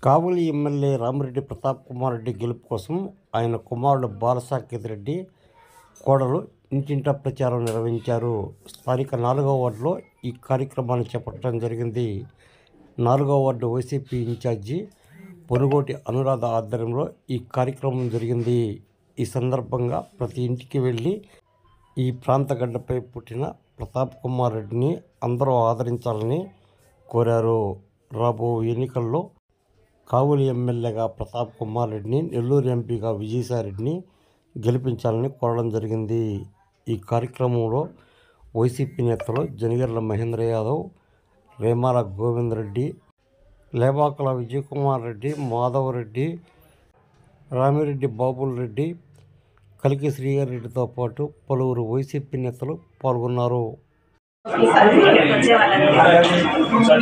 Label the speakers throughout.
Speaker 1: కావలి MLA Ramireddy Pratap Kumar Reddy గెలుపు కోసం ఆయన కుమారుడు బాలసాకేత్ రెడ్డి కోడలు ఇంటింటా ప్రచారం నిర్వహించారు. స్థానిక 4వ వార్డులో ఈ కార్యక్రమాన్ని చేపట్టడం జరిగింది. 4వ వార్డు వైసీపీ ఇన్ఛార్జి పొనుగోటి అనురాధ ఆధ్వర్యంలో ఈ కార్యక్రమం జరిగింది. ఈ సందర్భంగా ప్రతి ఇంటికి వెళ్ళి ఈ ప్రాంత గడ్డపై పుట్టిన ప్రతాప్ కుమార్ రెడ్డిని అందరూ ఆదరించాలని కోరారు. రాబో ఎన్నికల్లో కావలి ఎమ్మెల్యేగా ప్రతాప్ కుమార్ రెడ్డిని, నెల్లూరు ఎంపీగా విజయసాయిరెడ్డిని గెలిపించాలని కోరడం జరిగింది. ఈ కార్యక్రమంలో వైసీపీ నేతలు జనిగర్ల మహేంద్ర యాదవ్, రేమాల గోవింద్ రెడ్డి, లేబాకుల విజయకుమార్ రెడ్డి, మాధవరెడ్డి, రామిరెడ్డి బాబుల్ రెడ్డి, కలికి శ్రీహరి రెడ్డితో పాటు పలువురు వైసీపీ నేతలు పాల్గొన్నారు.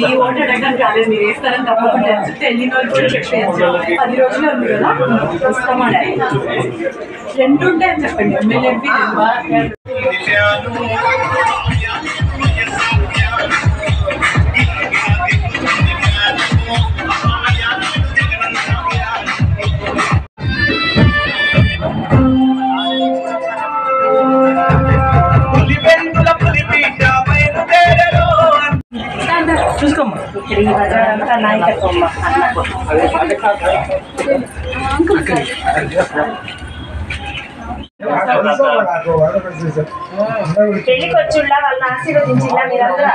Speaker 2: ఈ ఓటు అడగడం కాలేదు, మీరు వేస్తారని తప్పకుండా తెలియని వాళ్ళు కూడా చెప్పేసి 10 రోజులు ఉంది కదా వస్తామని రెండు ఉంటాయని చెప్పండి. ఎమ్మెల్యే నాయకత్వం పెళ్లికి వచ్చిండా వాళ్ళని ఆశీర్వదించిందా మీరందరూ?